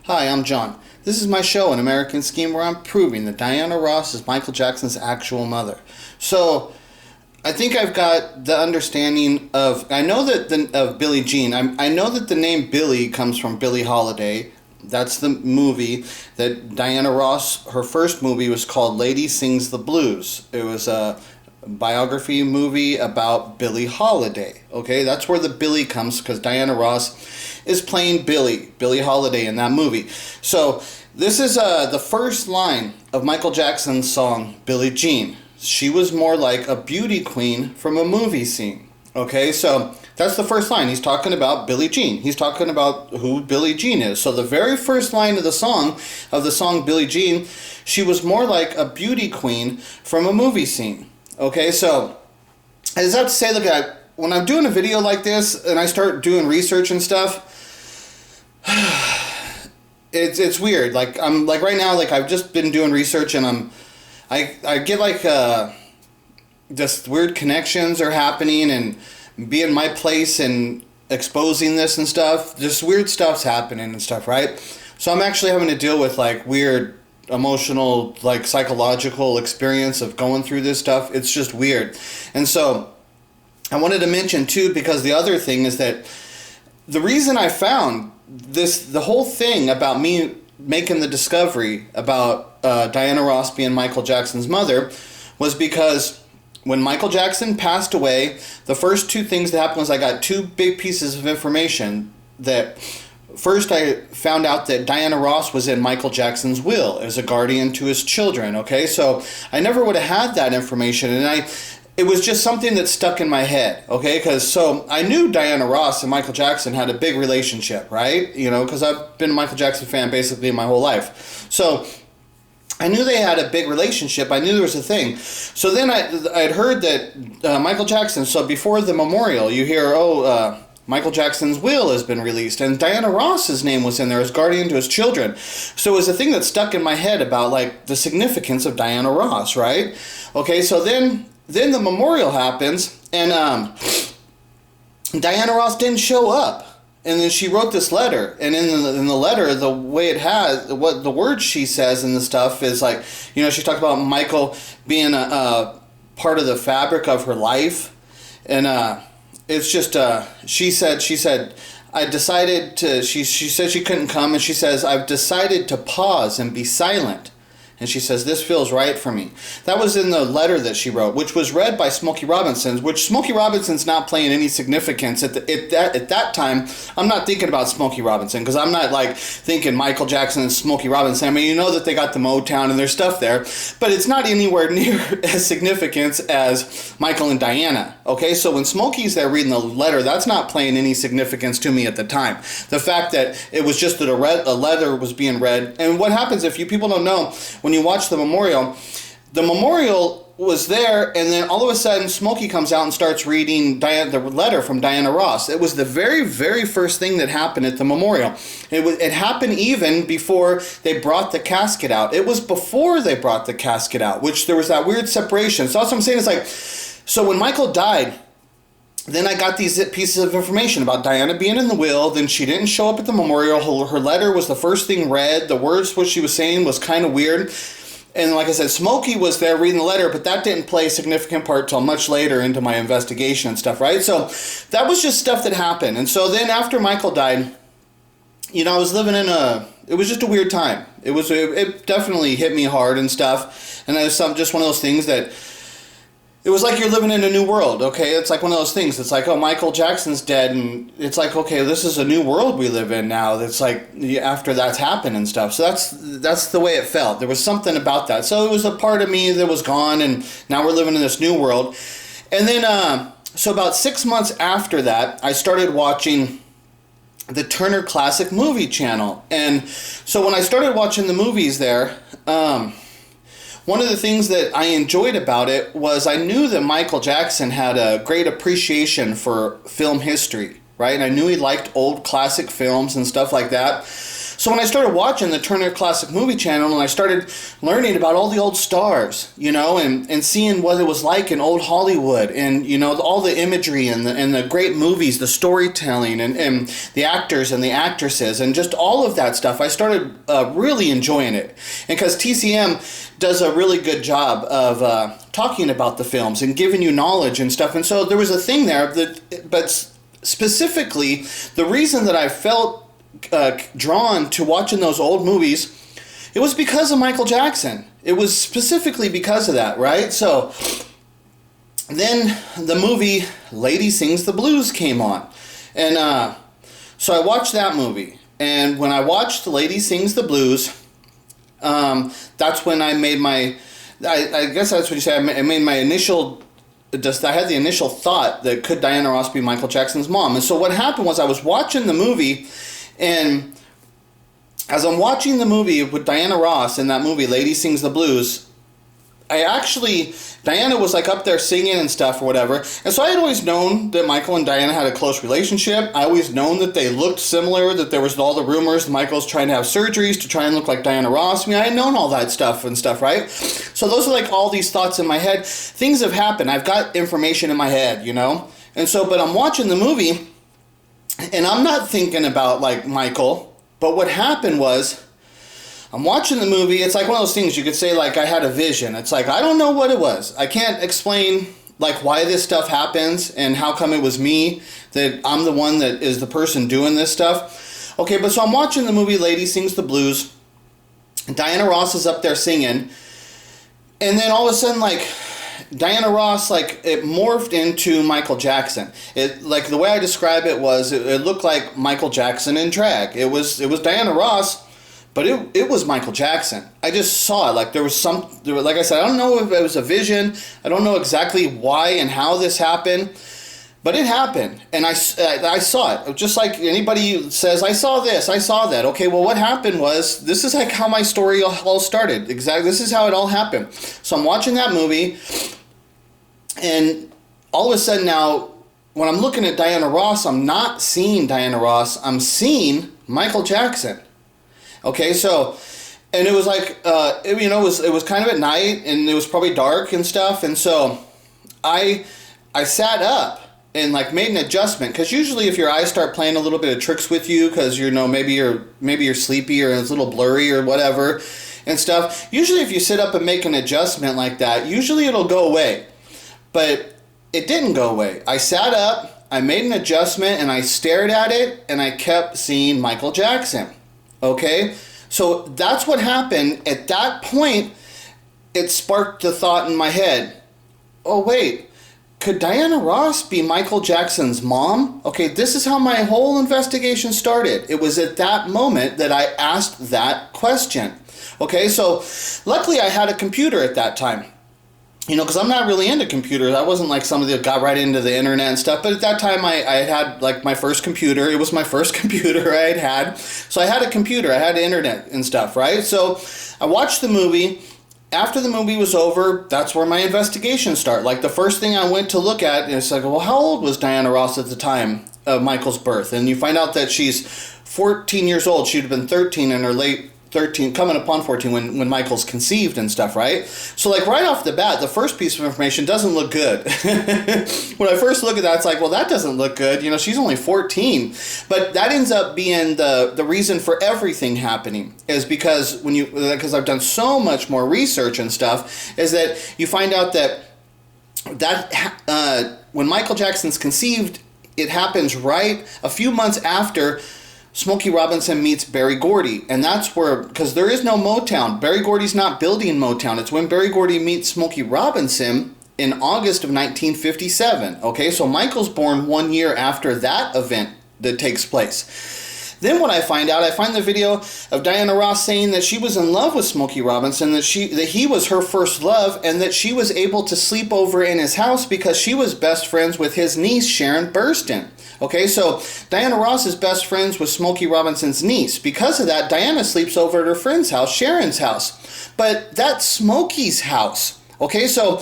Hi, I'm John. This is my show, An American Scheme, where I'm proving that Diana Ross is Michael Jackson's actual mother. So, I think I've got the understanding of, of Billie Jean. I know that the name Billie comes from Billie Holiday. That's the movie that Diana Ross, her first movie was called Lady Sings the Blues. It was a biography movie about Billie Holiday. Okay, that's where the Billie comes, because Diana Ross is playing Billie Holiday in that movie. So this is the first line of Michael Jackson's song Billie Jean. She was more like a beauty queen from a movie scene. Okay, so that's the first line. He's talking about Billie Jean. He's talking about who Billie Jean is. So the very first line of the song Billie Jean, she was more like a beauty queen from a movie scene. Okay, so I just have to say, look, when I'm doing a video like this and I start doing research and stuff, it's weird. Like I'm like right now, like I've just been doing research and I get like just weird connections are happening and be in my place and exposing this and stuff. Just weird stuff's happening and stuff, right? So I'm actually having to deal with like weird emotional, like psychological experience of going through this stuff. It's just weird. And so I wanted to mention too, because the other thing is that the reason I found the whole thing about me making the discovery about Diana Ross being Michael Jackson's mother was because when Michael Jackson passed away, the first two things that happened was I got two big pieces of information. That first, I found out that Diana Ross was in Michael Jackson's will as a guardian to his children. Okay, so I never would have had that information, and it was just something that stuck in my head. Okay, because so I knew Diana Ross and Michael Jackson had a big relationship, right? You know, because I've been a Michael Jackson fan basically my whole life. So I knew they had a big relationship. I knew there was a thing. So then I'd heard that Michael Jackson, so before the memorial, you hear, Michael Jackson's will has been released, and Diana Ross's name was in there as guardian to his children. So it was a thing that stuck in my head about like the significance of Diana Ross, right? Okay, so then the memorial happens, and Diana Ross didn't show up. And then she wrote this letter, and in the letter, the way it has, what the words she says and the stuff is like, you know, she talked about Michael being a part of the fabric of her life, and it's just she said I decided to. She said she couldn't come, and she says I've decided to pause and be silent. And she says, this feels right for me. That was in the letter that she wrote, which was read by Smokey Robinson, which Smokey Robinson's not playing any significance. At that time, I'm not thinking about Smokey Robinson, because I'm not like thinking Michael Jackson and Smokey Robinson. I mean, you know that they got the Motown and their stuff there, but it's not anywhere near as significant as Michael and Diana. Okay, so when Smokey's there reading the letter, that's not playing any significance to me at the time. The fact that it was just that a letter was being read. And what happens, if you people don't know, when you watch the memorial was there, and then all of a sudden Smokey comes out and starts reading the letter from Diana Ross. It was the very, very first thing that happened at the memorial. It happened even before they brought the casket out. It was before they brought the casket out, which there was that weird separation. So that's what I'm saying. It's like, so when Michael died, then I got these pieces of information about Diana being in the will. Then she didn't show up at the memorial. Her letter was the first thing read. The words, what she was saying, was kind of weird. And like I said, Smokey was there reading the letter, but that didn't play a significant part till much later into my investigation and stuff, right? So that was just stuff that happened. And so then after Michael died, you know, I was living it was just a weird time. It definitely hit me hard and stuff. And it was just one of those things that, it was like you're living in a new world, okay? It's like one of those things. It's like, oh, Michael Jackson's dead, and it's like, okay, this is a new world we live in now. That's like, after that's happened and stuff. So that's the way it felt. There was something about that. So it was a part of me that was gone, and now we're living in this new world. And then, so about 6 months after that, I started watching the Turner Classic Movie Channel. And so when I started watching the movies there, one of the things that I enjoyed about it was I knew that Michael Jackson had a great appreciation for film history, right? And I knew he liked old classic films and stuff like that. So when I started watching the Turner Classic Movie Channel and I started learning about all the old stars, you know, and seeing what it was like in old Hollywood, and, you know, all the imagery and the great movies, the storytelling, and the actors and the actresses, and just all of that stuff, I started really enjoying it. And because TCM does a really good job of talking about the films and giving you knowledge and stuff. And so there was a thing there but specifically, the reason that I felt drawn to watching those old movies, it was because of Michael Jackson. It was specifically because of that, right? So then the movie Lady Sings the Blues came on. And so I watched that movie. And when I watched Lady Sings the Blues, that's when I made my, I guess that's what you say, I made my initial, I had the initial thought that could Diana Ross be Michael Jackson's mom. And so what happened was I was watching the movie, and as I'm watching the movie with Diana Ross in that movie, Lady Sings the Blues, Diana was like up there singing and stuff or whatever. And so I had always known that Michael and Diana had a close relationship. I always known that they looked similar, that there was all the rumors Michael's trying to have surgeries to try and look like Diana Ross. I mean, I had known all that stuff, right? So those are like all these thoughts in my head. Things have happened. I've got information in my head, you know? And so, but I'm watching the movie, and I'm not thinking about like Michael, but what happened was, I'm watching the movie. It's like one of those things you could say, like, I had a vision. It's like, I don't know what it was. I can't explain, like, why this stuff happens and how come it was me, that I'm the one that is the person doing this stuff. Okay, but so I'm watching the movie Lady Sings the Blues. Diana Ross is up there singing. And then all of a sudden, like, Diana Ross, like, it morphed into Michael Jackson. It, like, the way I describe it was, it looked like Michael Jackson in drag. It was Diana Ross, but it was Michael Jackson. I just saw it. Like, like I said, I don't know if it was a vision. I don't know exactly why and how this happened, but it happened. And I saw it. Just like anybody says, I saw this, I saw that. Okay, well, what happened was, this is like how my story all started. Exactly. This is how it all happened. So I'm watching that movie, and all of a sudden now, when I'm looking at Diana Ross, I'm not seeing Diana Ross. I'm seeing Michael Jackson. Okay, so, and it was like, it was kind of at night, and it was probably dark and stuff, and so I sat up and like made an adjustment, because usually if your eyes start playing a little bit of tricks with you, because you know maybe you're sleepy or it's a little blurry or whatever and stuff, usually if you sit up and make an adjustment like that, usually it'll go away, but it didn't go away. I sat up, I made an adjustment, and I stared at it, and I kept seeing Michael Jackson. Okay, so that's what happened. At that point, it sparked the thought in my head, oh wait, could Diana Ross be Michael Jackson's mom? Okay, this is how my whole investigation started. It was at that moment that I asked that question. Okay, so luckily I had a computer at that time. You know, because I'm not really into computers. I wasn't like somebody that got right into the internet and stuff. But at that time, I had like my first computer. It was my first computer I had. So I had a computer. I had internet and stuff, right? So I watched the movie. After the movie was over, that's where my investigation started. Like the first thing I went to look at is like, well, how old was Diana Ross at the time of Michael's birth? And you find out that she's 14 years old. She'd have been 13 in her late 13, coming upon 14 when Michael's conceived and stuff, right? So like right off the bat, the first piece of information doesn't look good. When I first look at that, it's like, well, that doesn't look good. You know, she's only 14. But that ends up being the reason for everything happening, is because because I've done so much more research and stuff, is that you find out that when Michael Jackson's conceived, it happens right a few months after Smokey Robinson meets Berry Gordy, and that's where, because there is no Motown. Berry Gordy's not building Motown. It's when Berry Gordy meets Smokey Robinson in August of 1957. Okay, so Michael's born 1 year after that event that takes place. Then what I find the video of Diana Ross saying that she was in love with Smokey Robinson, that he was her first love, and that she was able to sleep over in his house because she was best friends with his niece, Sharon Burstyn. Okay, so Diana Ross is best friends with Smokey Robinson's niece. Because of that, Diana sleeps over at her friend's house, Sharon's house. But that's Smokey's house. Okay, so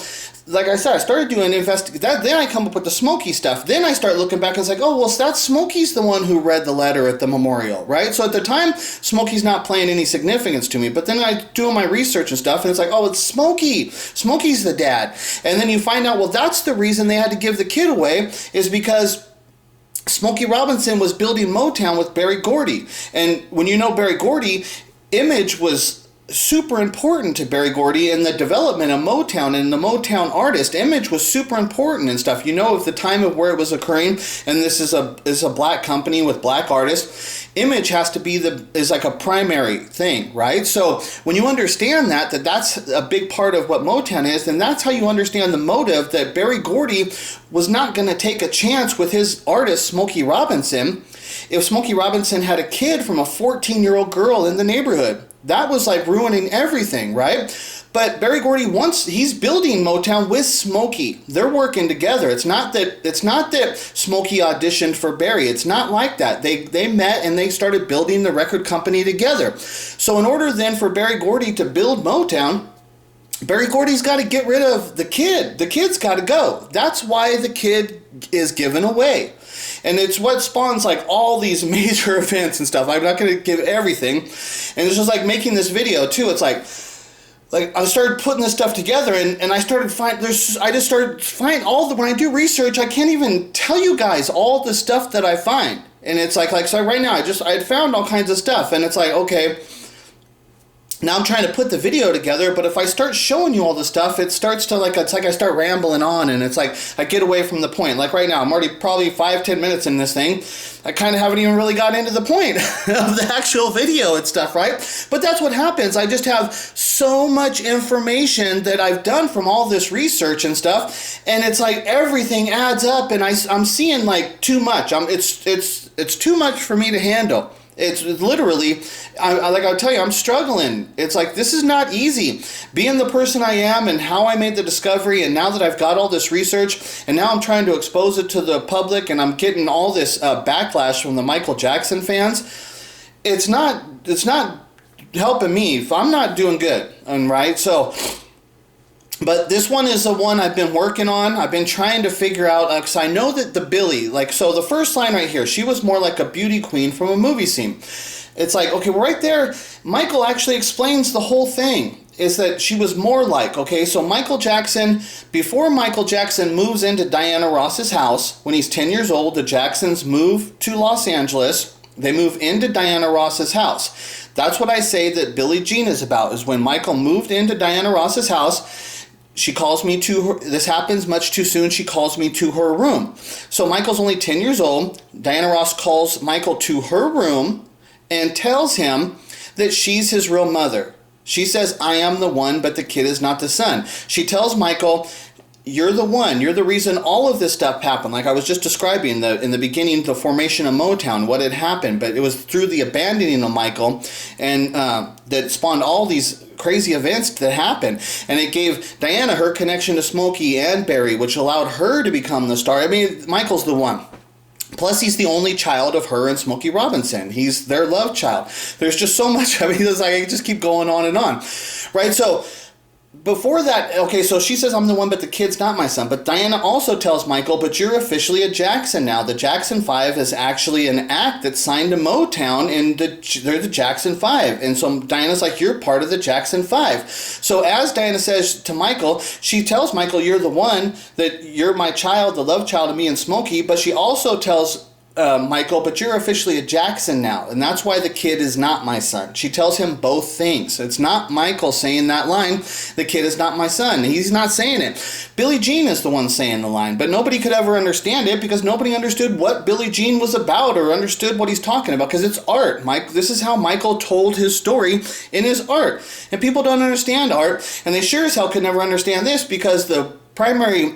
like I said, I started doing that. Then I come up with the Smokey stuff. Then I start looking back and it's like, oh, well, that's Smokey's the one who read the letter at the memorial, right? So at the time, Smokey's not playing any significance to me. But then I do my research and stuff, and it's like, oh, it's Smokey. Smokey's the dad. And then you find out, well, that's the reason they had to give the kid away, is because Smokey Robinson was building Motown with Berry Gordy. And when you know Berry Gordy, image was super important to Berry Gordy in the development of Motown, and the Motown artist. Image was super important and stuff. You know, at the time of where it was occurring, and this is a black company with black artists, image has to be is like a primary thing, right? So when you understand that's a big part of what Motown is, then that's how you understand the motive that Berry Gordy was not going to take a chance with his artist Smokey Robinson if Smokey Robinson had a kid from a 14-year-old girl in the neighborhood. That was like ruining everything, right? But Berry Gordy, he's building Motown with Smokey. They're working together. It's not that Smokey auditioned for Berry. It's not like that. They met and they started building the record company together. So in order then for Berry Gordy to build Motown, Berry Gordy's got to get rid of the kid. The kid's got to go. That's why the kid is given away. And it's what spawns like all these major events and stuff. I'm not going to give everything. And it's just like making this video too. It's like I started putting this stuff together, and I started find when I do research, I can't even tell you guys all the stuff that I find. And it's like so right now I had found all kinds of stuff, and it's like, okay, now I'm trying to put the video together, but if I start showing you all the stuff, it's like I start rambling on, and it's like I get away from the point. Like right now, I'm already probably 5-10 minutes in this thing. I kind of haven't even really got into the point of the actual video and stuff, right? But that's what happens. I just have so much information that I've done from all this research and stuff, and it's like everything adds up, and I'm seeing like too much. It's too much for me to handle. It's literally, I'll tell you, I'm struggling. It's like, this is not easy. Being the person I am and how I made the discovery, and now that I've got all this research, and now I'm trying to expose it to the public, and I'm getting all this backlash from the Michael Jackson fans, it's not helping me. I'm not doing good, right? So, but this one is the one I've been working on. I've been trying to figure out, because I know that the Billie, so the first line right here, she was more like a beauty queen from a movie scene. It's like, okay, well right there, Michael actually explains the whole thing, is that she was more like, okay, so Michael Jackson, before Michael Jackson moves into Diana Ross's house, when he's 10 years old, the Jacksons move to Los Angeles. They move into Diana Ross's house. That's what I say that Billie Jean is about, is when Michael moved into Diana Ross's house, she calls me to her, this happens much too soon, she calls me to her room. So Michael's only 10 years old. Diana Ross calls Michael to her room and tells him that she's his real mother. She says, I am the one, but the kid is not the son. She tells Michael, you're the one. You're the reason all of this stuff happened. Like I was just describing in the beginning, the formation of Motown, what had happened. But it was through the abandoning of Michael and that spawned all these crazy events that happened. And it gave Diana her connection to Smokey and Berry, which allowed her to become the star. I mean, Michael's the one. Plus, he's the only child of her and Smokey Robinson. He's their love child. There's just so much. I mean, it's like I just keep going on and on. Right? So before that, okay, so she says, I'm the one, but the kid's not my son. But Diana also tells Michael, but you're officially a Jackson now. The Jackson 5 is actually an act that's signed to Motown, and they're the Jackson 5. And so Diana's like, you're part of the Jackson 5. So as Diana says to Michael, she tells Michael, you're the one, that you're my child, the love child of me and Smokey. But she also tells Michael, but you're officially a Jackson now, and that's why the kid is not my son. She tells him both things. It's not Michael saying that line, the kid is not my son. He's not saying it. Billie Jean is the one saying the line, but nobody could ever understand it because nobody understood what Billie Jean was about or understood what he's talking about, because it's art. This is how Michael told his story in his art, and people don't understand art, and they sure as hell could never understand this, because the primary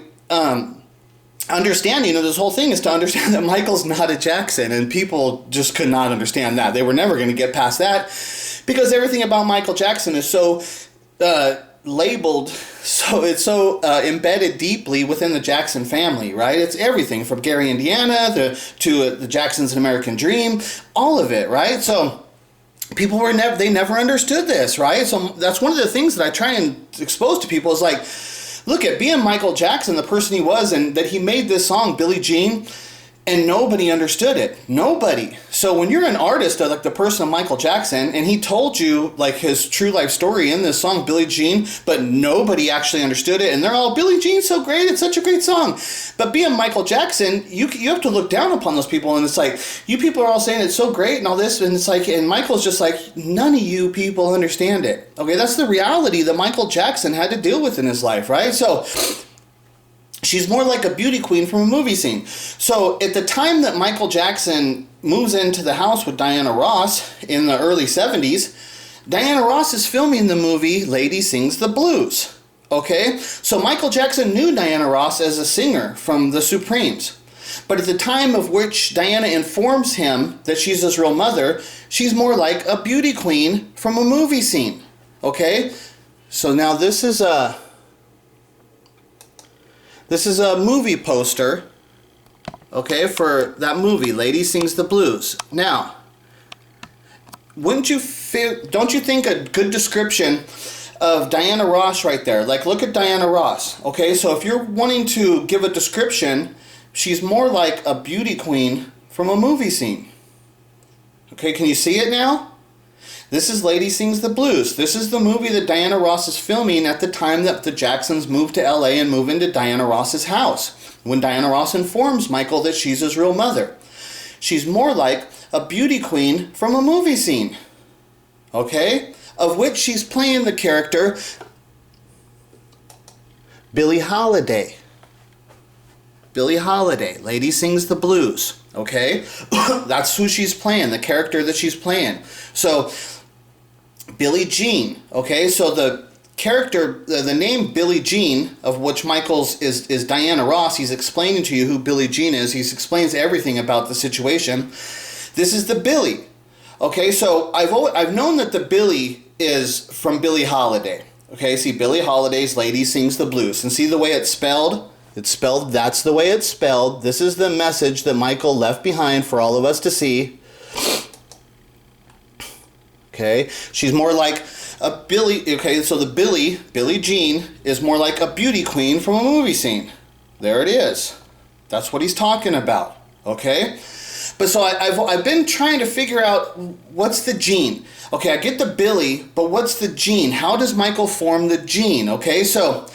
understanding of this whole thing is to understand that Michael's not a Jackson, and people just could not understand that. They were never going to get past that because everything about Michael Jackson is so labeled, so it's so embedded deeply within the Jackson family, right? It's everything from Gary, Indiana to the Jacksons' An American Dream, all of it, right? So people they never understood this, right? So that's one of the things that I try and expose to people is like, look at being Michael Jackson, the person he was, and that he made this song, Billie Jean, and nobody understood it. Nobody. So when you're an artist, like the person of Michael Jackson, and he told you like his true life story in this song, Billie Jean, but nobody actually understood it, and they're all, Billie Jean's so great, it's such a great song. But being Michael Jackson, you have to look down upon those people, and it's like, you people are all saying it's so great and all this, and it's like, and Michael's just like, none of you people understand it. Okay, that's the reality that Michael Jackson had to deal with in his life, right? So she's more like a beauty queen from a movie scene. So at the time that Michael Jackson moves into the house with Diana Ross in the early 70s, Diana Ross is filming the movie Lady Sings the Blues. Okay? So Michael Jackson knew Diana Ross as a singer from the Supremes. But at the time of which Diana informs him that she's his real mother, she's more like a beauty queen from a movie scene. Okay? So now this is a movie poster, okay, for that movie, Lady Sings the Blues. Now, don't you think a good description of Diana Ross right there? Like, look at Diana Ross, okay? So if you're wanting to give a description, she's more like a beauty queen from a movie scene. Okay, can you see it now? This is Lady Sings the Blues. This is the movie that Diana Ross is filming at the time that the Jacksons moved to LA and move into Diana Ross's house, when Diana Ross informs Michael that she's his real mother. She's more like a beauty queen from a movie scene, okay? Of which she's playing the character Billie Holiday. Billie Holiday, Lady Sings the Blues, okay? That's who she's playing, the character that she's playing. So, Billie Jean, okay? So the character, the name Billie Jean, of which Michael's is Diana Ross, he's explaining to you who Billie Jean is. He explains everything about the situation. This is the Billie, okay? So I've known that the Billie is from Billie Holiday, okay? See, Billie Holiday's Lady Sings the Blues. And see the way it's spelled? It's spelled, that's the way it's spelled. This is the message that Michael left behind for all of us to see. Okay, she's more like a Billie, okay, so the Billie Jean, is more like a beauty queen from a movie scene. There it is. That's what he's talking about, okay? But so I've been trying to figure out what's the gene. Okay, I get the Billie, but what's the gene? How does Michael form the gene? Okay, so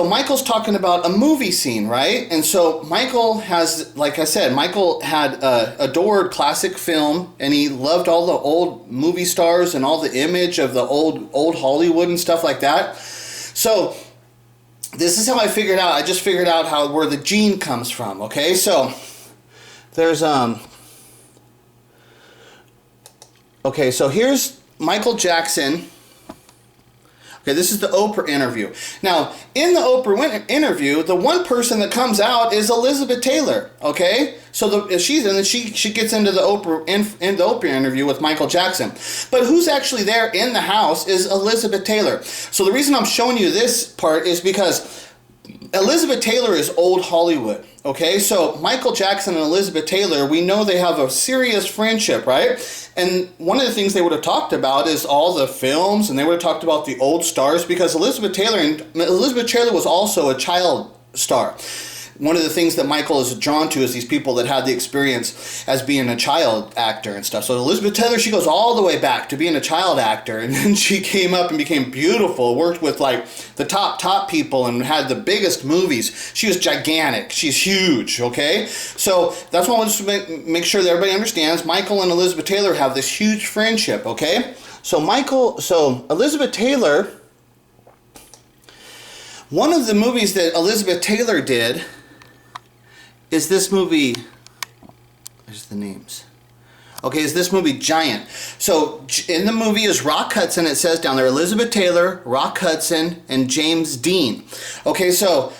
Michael's talking about a movie scene, right? And so Michael has, like I said, Michael had adored classic film, and he loved all the old movie stars and all the image of the old Hollywood and stuff like that. So this is how I figured out. I just figured out where the gene comes from. Okay, so there's okay, so here's Michael Jackson. Okay, this is the Oprah interview. Now, in the Oprah interview, the one person that comes out is Elizabeth Taylor. Okay, so she gets into the Oprah interview with Michael Jackson. But who's actually there in the house is Elizabeth Taylor. So the reason I'm showing you this part is because Elizabeth Taylor is old Hollywood. Okay, so Michael Jackson and Elizabeth Taylor, we know they have a serious friendship, right? And one of the things they would have talked about is all the films, and they would have talked about the old stars, because Elizabeth Taylor was also a child star. One of the things that Michael is drawn to is these people that had the experience as being a child actor and stuff. So Elizabeth Taylor, she goes all the way back to being a child actor, and then she came up and became beautiful, worked with like the top people and had the biggest movies. She was gigantic. She's huge, okay? So that's why I want to make sure that everybody understands Michael and Elizabeth Taylor have this huge friendship, okay? So Elizabeth Taylor, one of the movies that Elizabeth Taylor did is this movie, there's the names. Okay, is this movie Giant. So in the movie is Rock Hudson, it says down there, Elizabeth Taylor, Rock Hudson, and James Dean. Okay, so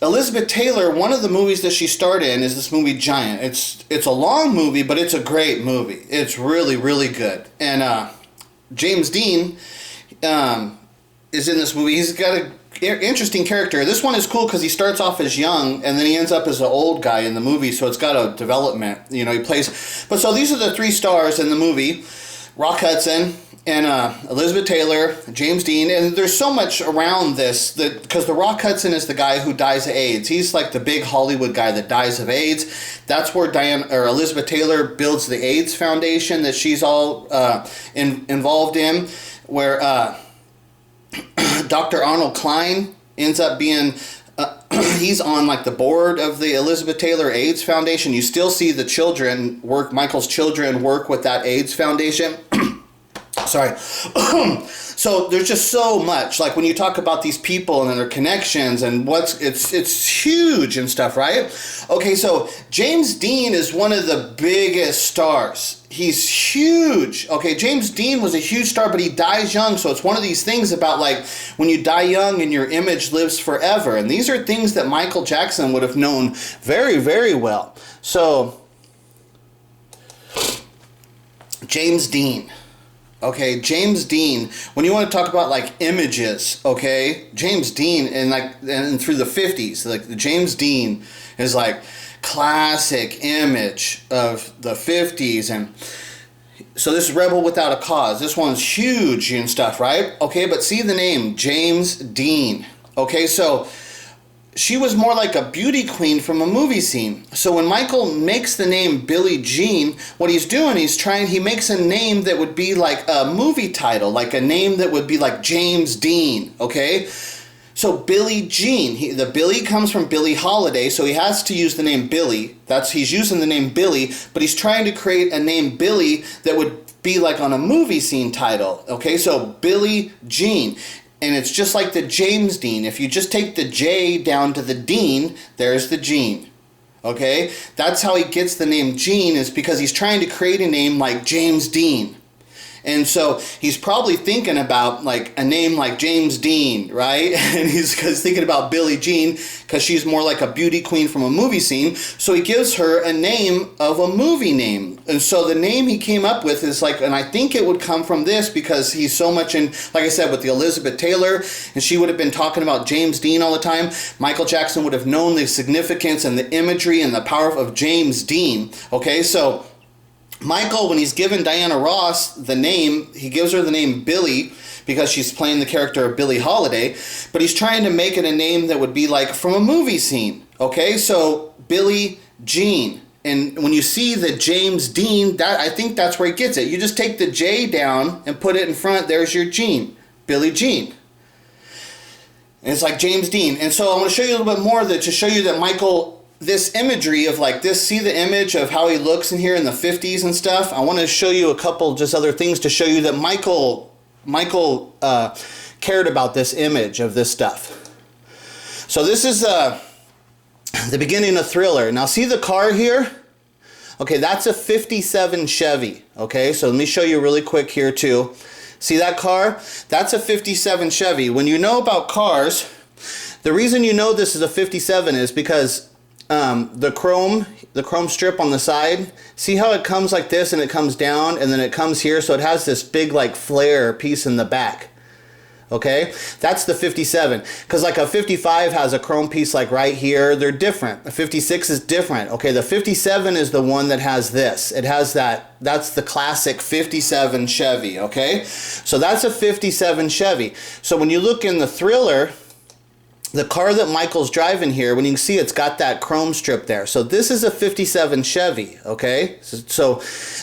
Elizabeth Taylor, one of the movies that she starred in is this movie Giant. It's a long movie, but it's a great movie. It's really, really good. And James Dean is in this movie. He's got a interesting character. This one is cool because he starts off as young and then he ends up as an old guy in the movie, so it's got a development. You know, he plays. But so these are the three stars in the movie: Rock Hudson, and Elizabeth Taylor, James Dean, and there's so much around this that because the Rock Hudson is the guy who dies of AIDS. He's like the big Hollywood guy that dies of AIDS. That's where Elizabeth Taylor builds the AIDS Foundation that she's all involved in, where Dr. Arnold Klein ends up being. He's on like the board of the Elizabeth Taylor AIDS Foundation. You still see the children work. Michael's children work with that AIDS Foundation. Sorry. So there's just so much, like when you talk about these people and their connections and it's huge and stuff, right? Okay, so James Dean is one of the biggest stars. He's huge. Okay, James Dean was a huge star, but he dies young. So it's one of these things about like when you die young and your image lives forever. And these are things that Michael Jackson would have known very, very well. So James Dean. Okay, James Dean, when you want to talk about like images, okay, James Dean and through the 50s, like the James Dean is like classic image of the 50s. And so this is Rebel Without a Cause. This one's huge and stuff, right? Okay, but see the name, James Dean. Okay, so she was more like a beauty queen from a movie scene. So when Michael makes the name Billie Jean, what he's doing, he makes a name that would be like a movie title, like a name that would be like James Dean, okay? So Billie Jean, the Billie comes from Billie Holiday, so he has to use the name Billie. He's using the name Billie, but he's trying to create a name Billie that would be like on a movie scene title, okay? So Billie Jean. And it's just like the James Dean. If you just take the J down to the Dean, there's the Jean. Okay? That's how he gets the name Jean, is because he's trying to create a name like James Dean. And so he's probably thinking about like a name like James Dean, right? And he's thinking about Billie Jean because she's more like a beauty queen from a movie scene. So he gives her a name of a movie name. And so the name he came up with is like, and I think it would come from this because he's so much in, like I said, with the Elizabeth Taylor, and she would have been talking about James Dean all the time. Michael Jackson would have known the significance and the imagery and the power of James Dean. Okay, so Michael, when he's given Diana Ross the name, he gives her the name Billie because she's playing the character of Billie Holiday, but he's trying to make it a name that would be like from a movie scene. Okay, so Billie Jean. And when you see the James Dean, I think that's where he gets it. You just take the J down and put it in front, there's your Jean, Billie Jean. And it's like James Dean. And so I want to show you a little bit more of that to show you that Michael, this imagery of like this, see the image of how he looks in here in the 50s and stuff. I want to show you a couple just other things to show you that Michael cared about this image of this stuff. So this is the beginning of Thriller. Now see the car here? Okay, that's a 57 Chevy. Okay, so let me show you really quick here too. See that car? That's a 57 Chevy. When you know about cars, the reason you know this is a 57 is because the chrome strip on the side, see how it comes like this and it comes down and then it comes here, so it has this big like flare piece in the back. Okay, that's the 57, because like a 55 has a chrome piece like right here. They're different. A 56 is different. Okay, the 57 is the one that has this. It has that's the classic 57 Chevy. Okay, so that's a 57 Chevy. So when you look in the Thriller, the car that Michael's driving here, when you can see it's got that chrome strip there. So this is a 57 Chevy, okay? So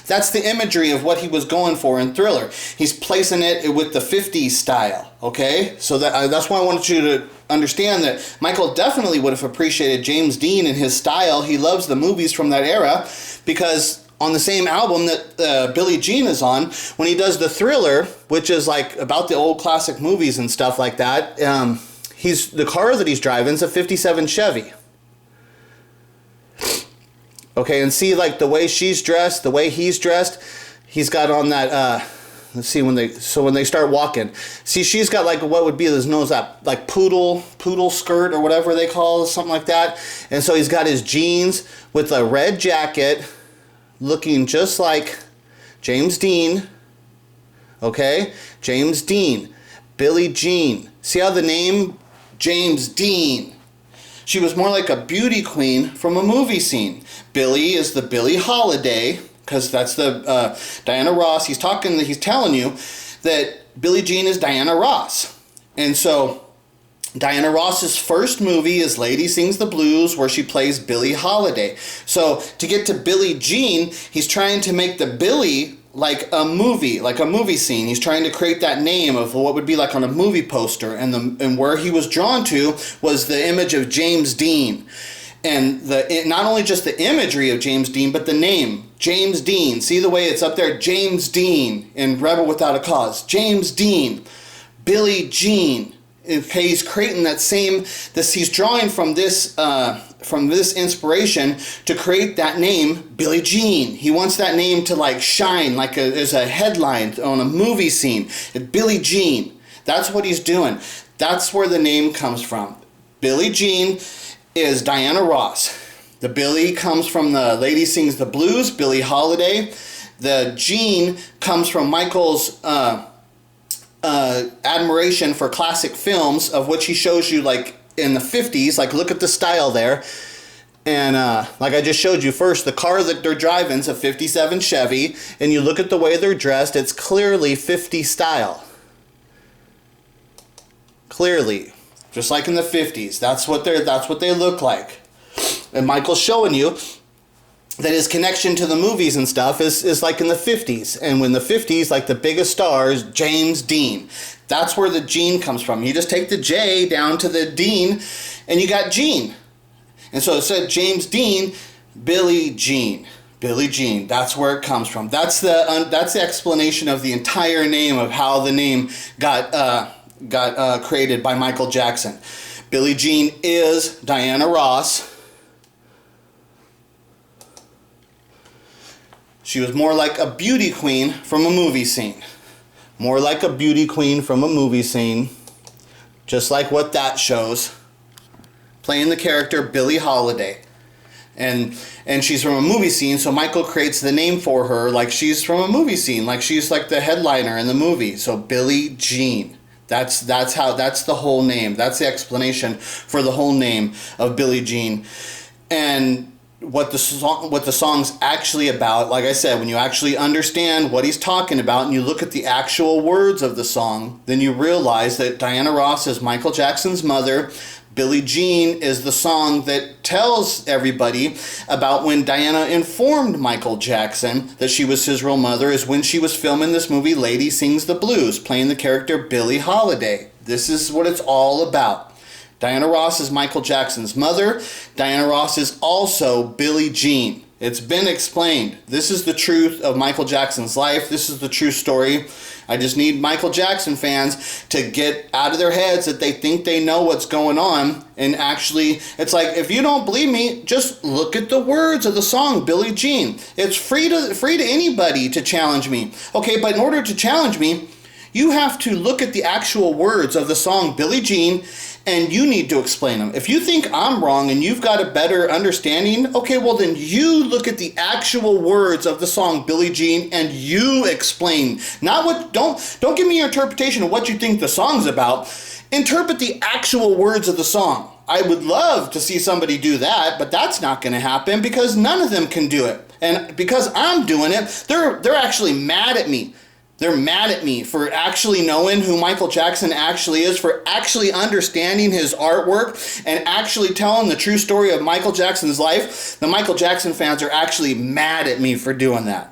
that's the imagery of what he was going for in Thriller. He's placing it with the 50s style, okay? So that's why I wanted you to understand that Michael definitely would have appreciated James Dean and his style. He loves the movies from that era because on the same album that Billie Jean is on, when he does the Thriller, which is like about the old classic movies and stuff like that, the car that he's driving is a 57 Chevy. Okay, and see like the way she's dressed, the way he's dressed, he's got on that, let's see, when they start walking. See, she's got like what would be his nose, that like poodle skirt or whatever they call it, something like that. And so he's got his jeans with a red jacket, looking just like James Dean. Okay, James Dean, Billie Jean. See how the name James Dean. She was more like a beauty queen from a movie scene. Billie is the Billie Holiday, because that's the Diana Ross. He's telling you that Billie Jean is Diana Ross. And so Diana Ross's first movie is Lady Sings the Blues, where she plays Billie Holiday. So to get to Billie Jean, he's trying to make the Billie like a movie scene. He's trying to create that name of what would be like on a movie poster, and where he was drawn to was the image of James Dean. And not only just the imagery of James Dean, but the name, James Dean. See the way it's up there? James Dean in Rebel Without a Cause. James Dean. Billie Jean. He's creating that same, he's drawing from this inspiration to create that name, Billie Jean. He wants that name to like shine like as a headline on a movie scene. Billie Jean. That's what he's doing. That's where the name comes from. Billie Jean is Diana Ross. The Billie comes from the Lady Sings the Blues, Billie Holiday. The Jean comes from Michael's admiration for classic films, of which he shows you like in the 50s. Like, look at the style there. And like I just showed you first, the car that they're driving is a 57 Chevy, and you look at the way they're dressed, it's clearly 50 style. Clearly. Just like in the 50s. That's what they look like. And Michael's showing you that his connection to the movies and stuff is like in the 50s. And when the 50s, like the biggest star is James Dean. That's where the Jean comes from. You just take the J down to the Dean, and you got Jean. And so it said James Dean, Billie Jean. Billie Jean. That's where it comes from. That's the explanation of the entire name, of how the name got created by Michael Jackson. Billie Jean is Diana Ross. She was more like a beauty queen from a movie scene. More like a beauty queen from a movie scene. Just like what that shows. Playing the character Billie Holiday. And she's from a movie scene, so Michael creates the name for her like she's from a movie scene. Like she's like the headliner in the movie. So Billie Jean. That's the whole name. That's the explanation for the whole name of Billie Jean. And what the song's actually about, like I said, when you actually understand what he's talking about and you look at the actual words of the song, then you realize that Diana Ross is Michael Jackson's mother. Billie Jean is the song that tells everybody about when Diana informed Michael Jackson that she was his real mother, is when she was filming this movie Lady Sings the Blues, playing the character Billie Holiday. This is what it's all about. Diana Ross is Michael Jackson's mother. Diana Ross is also Billie Jean. It's been explained. This is the truth of Michael Jackson's life. This is the true story. I just need Michael Jackson fans to get out of their heads that they think they know what's going on. And actually, it's like, if you don't believe me, just look at the words of the song, Billie Jean. It's free to anybody to challenge me. Okay, but in order to challenge me, you have to look at the actual words of the song Billie Jean, and you need to explain them. If you think I'm wrong and you've got a better understanding, okay, well then you look at the actual words of the song Billie Jean and you explain. Don't give me your interpretation of what you think the song's about. Interpret the actual words of the song. I would love to see somebody do that, but that's not going to happen because none of them can do it. And because I'm doing it, they're actually mad at me. They're mad at me for actually knowing who Michael Jackson actually is, for actually understanding his artwork and actually telling the true story of Michael Jackson's life. The Michael Jackson fans are actually mad at me for doing that.